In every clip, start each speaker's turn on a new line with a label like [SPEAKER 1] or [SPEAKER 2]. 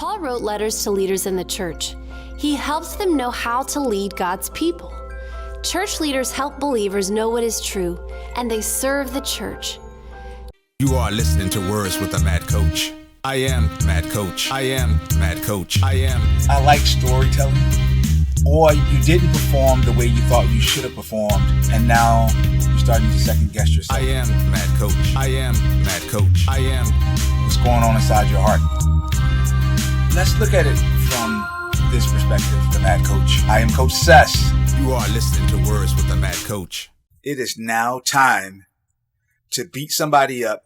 [SPEAKER 1] Paul wrote letters to leaders in the church. He helps them know how to lead God's people. Church leaders help believers know what is true, and they serve the church.
[SPEAKER 2] You are listening to Words with a Mad Coach. I am Mad Coach. I am Mad Coach.
[SPEAKER 3] I like storytelling. Or you didn't perform the way you thought you should have performed, and now you're starting to second guess yourself.
[SPEAKER 2] I am Mad Coach. I am Mad Coach. I am.
[SPEAKER 3] What's going on inside your heart? Let's look at it from this perspective, the Mad Coach. I am Coach Sess.
[SPEAKER 2] You are listening to Words with a Mad Coach.
[SPEAKER 3] It is now time to beat somebody up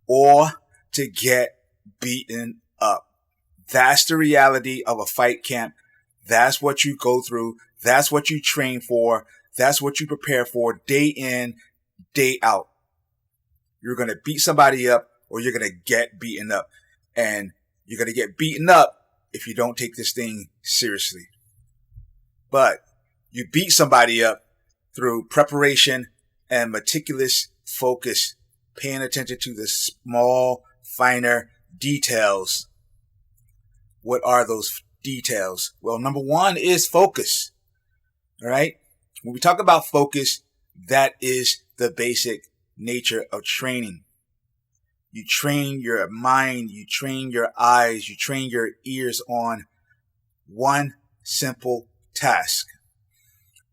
[SPEAKER 3] or to get beaten up. That's the reality of a fight camp. That's what you go through. That's what you train for. That's what you prepare for day in, day out. You're going to beat somebody up or you're going to get beaten up. And you're going to get beaten up if you don't take this thing seriously. But you beat somebody up through preparation and meticulous focus, paying attention to the small, finer details. What are those details? Well, number one is focus. All right. When we talk about focus, that is the basic nature of training. You train your mind, you train your eyes, you train your ears on one simple task.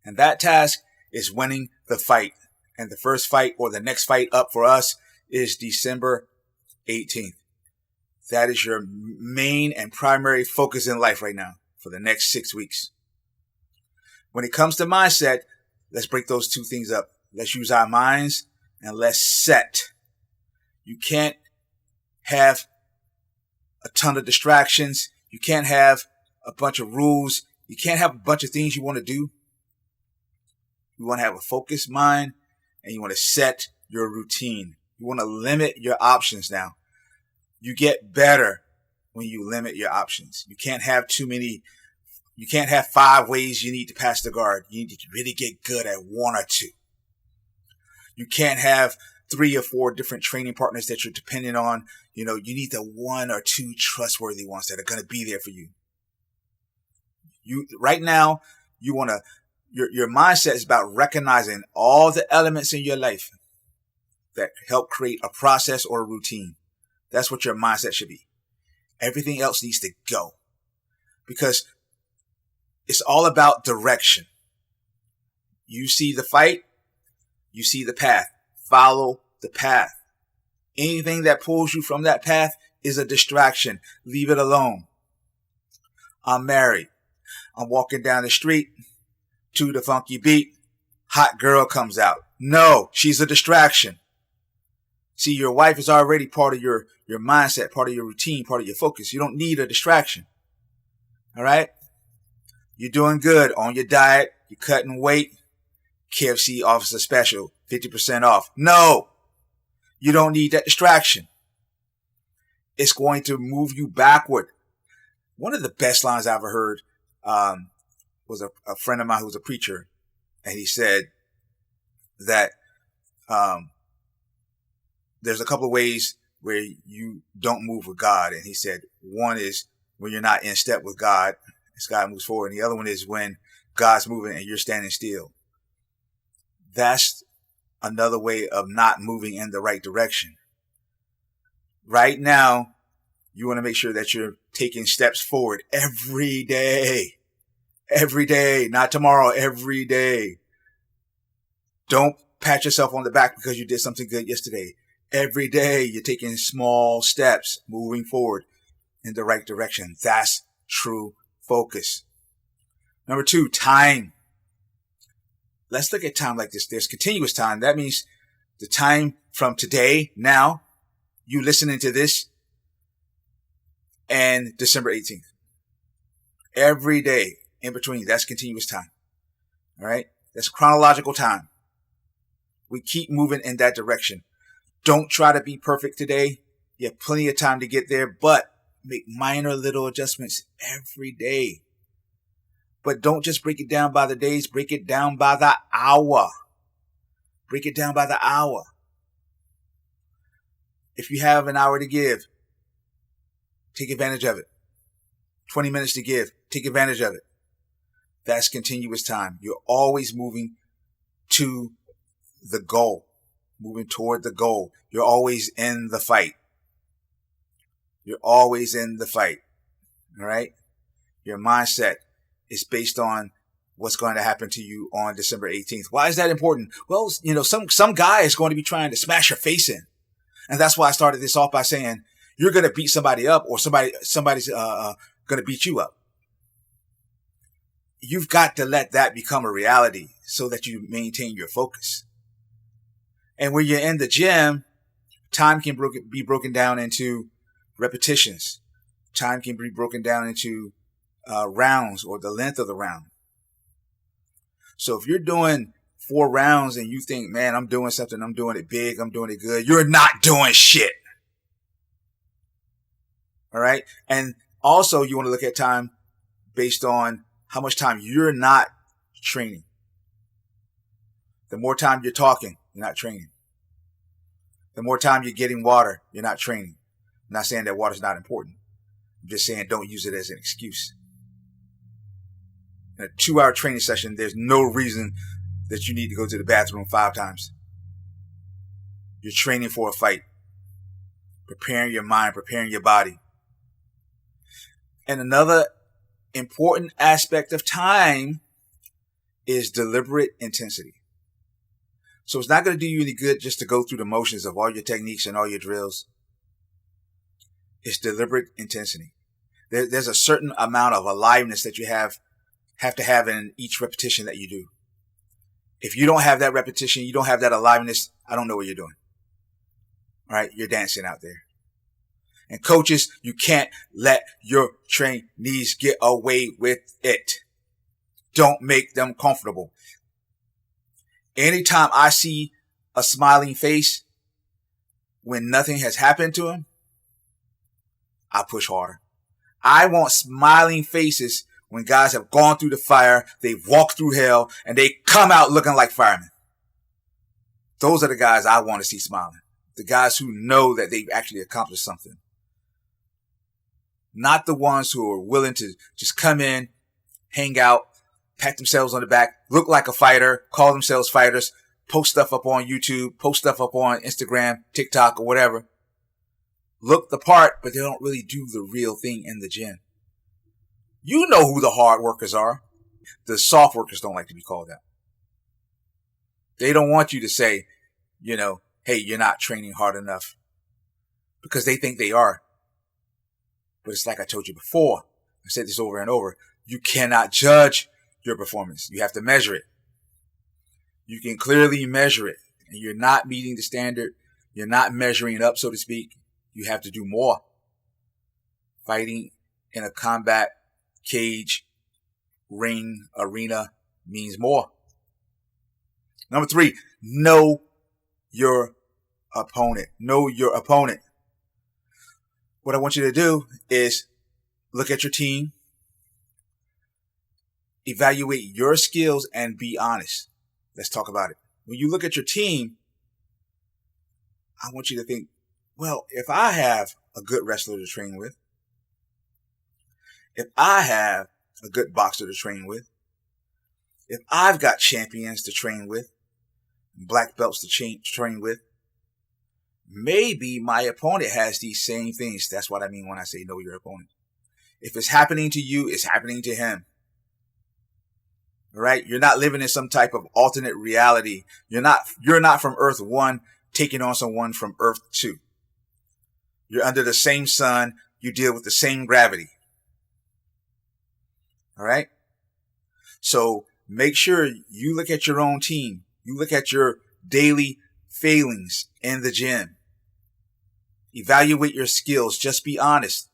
[SPEAKER 3] And that task is winning the fight. And the first fight or the next fight up for us is December 18th. That is your main and primary focus in life right now for the next 6 weeks. When it comes to mindset, let's break those two things up. Let's use our minds and let's set. You can't have a ton of distractions. You can't have a bunch of rules. You can't have a bunch of things you want to do. You want to have a focused mind and you want to set your routine. You want to limit your options now. You get better when you limit your options. You can't have too many. You can't have 5 ways you need to pass the guard. You need to really get good at 1 or 2. You can't have 3 or 4 different training partners that you're dependent on. You need the 1 or 2 trustworthy ones that are going to be there for you. Right now, your mindset is about recognizing all the elements in your life that help create a process or a routine. That's what your mindset should be. Everything else needs to go because it's all about direction. You see the fight, you see the path. Follow the path. Anything that pulls you from that path is a distraction. Leave it alone. I'm married. I'm walking down the street to the funky beat. Hot girl comes out. No, she's a distraction. See, your wife is already part of your mindset, part of your routine, part of your focus. You don't need a distraction. All right? You're doing good on your diet. You're cutting weight. KFC offers a special, 50% off. No, you don't need that distraction. It's going to move you backward. One of the best lines I ever heard was a friend of mine who was a preacher. And he said that there's a couple of ways where you don't move with God. And he said, one is when you're not in step with God as God moves forward. And the other one is when God's moving and you're standing still. That's another way of not moving in the right direction. Right now, you want to make sure that you're taking steps forward every day. Every day, not tomorrow, every day. Don't pat yourself on the back because you did something good yesterday. Every day you're taking small steps moving forward in the right direction. That's true focus. Number 2, time. Let's look at time like this. There's continuous time. That means the time from today, now, you listening to this, and December 18th. Every day in between, that's continuous time. All right? That's chronological time. We keep moving in that direction. Don't try to be perfect today. You have plenty of time to get there, but make minor little adjustments every day. But don't just break it down by the days. Break it down by the hour. Break it down by the hour. If you have an hour to give, take advantage of it. 20 minutes to give. Take advantage of it. That's continuous time. You're always moving to the goal, moving toward the goal. You're always in the fight. You're always in the fight. All right. Your mindset is based on what's going to happen to you on December 18th. Why is that important? Well, some guy is going to be trying to smash your face in. And that's why I started this off by saying you're going to beat somebody up, or somebody's going to beat you up. You've got to let that become a reality so that you maintain your focus. And when you're in the gym, time can be broken down into repetitions. Time can be broken down into rounds, or the length of the round. So if you're doing 4 rounds and you think, man, I'm doing something, I'm doing it big, I'm doing it good, you're not doing shit. All right. And also you want to look at time based on how much time you're not training. The more time you're talking, you're not training. The more time you're getting water, you're not training. I'm not saying that water's not important. I'm just saying don't use it as an excuse. In a 2-hour training session, there's no reason that you need to go to the bathroom 5 times. You're training for a fight, preparing your mind, preparing your body. And another important aspect of time is deliberate intensity. So it's not going to do you any good just to go through the motions of all your techniques and all your drills. It's deliberate intensity. There's a certain amount of aliveness that you have to have in each repetition that you do. If you don't have that repetition, you don't have that aliveness, I don't know what you're doing. All right, you're dancing out there. And coaches, you can't let your trainees get away with it. Don't make them comfortable. Anytime I see a smiling face when nothing has happened to him, I push harder. I want smiling faces when guys have gone through the fire, they've walked through hell, and they come out looking like firemen. Those are the guys I want to see smiling. The guys who know that they've actually accomplished something. Not the ones who are willing to just come in, hang out, pat themselves on the back, look like a fighter, call themselves fighters, post stuff up on YouTube, post stuff up on Instagram, TikTok, or whatever. Look the part, but they don't really do the real thing in the gym. You know who the hard workers are. The soft workers don't like to be called out. They don't want you to say, hey, you're not training hard enough, because they think they are. But it's like I told you before. I said this over and over. You cannot judge your performance. You have to measure it. You can clearly measure it. And you're not meeting the standard. You're not measuring it up, so to speak. You have to do more. Fighting in a combat cage, ring, arena means more. Number 3, know your opponent. Know your opponent. What I want you to do is look at your team, evaluate your skills, and be honest. Let's talk about it. When you look at your team, I want you to think, well, if I have a good wrestler to train with, if I have a good boxer to train with, if I've got champions to train with, black belts to train with, maybe my opponent has these same things. That's what I mean when I say know your opponent. If it's happening to you, it's happening to him. All right? You're not living in some type of alternate reality. You're not from Earth 1 taking on someone from Earth 2. You're under the same sun. You deal with the same gravity. All right? So make sure you look at your own team. You look at your daily failings in the gym. Evaluate your skills. Just be honest.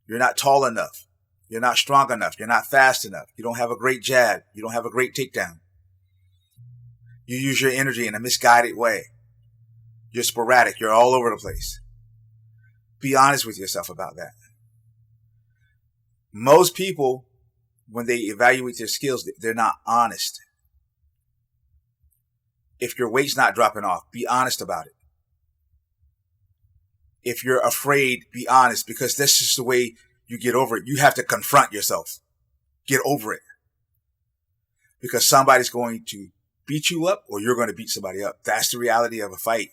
[SPEAKER 3] You're not tall enough. You're not strong enough. You're not fast enough. You don't have a great jab. You don't have a great takedown. You use your energy in a misguided way. You're sporadic. You're all over the place. Be honest with yourself about that. Most people, when they evaluate their skills, they're not honest. If your weight's not dropping off, be honest about it. If you're afraid, be honest, because this is the way you get over it. You have to confront yourself. Get over it. Because somebody's going to beat you up or you're going to beat somebody up. That's the reality of a fight.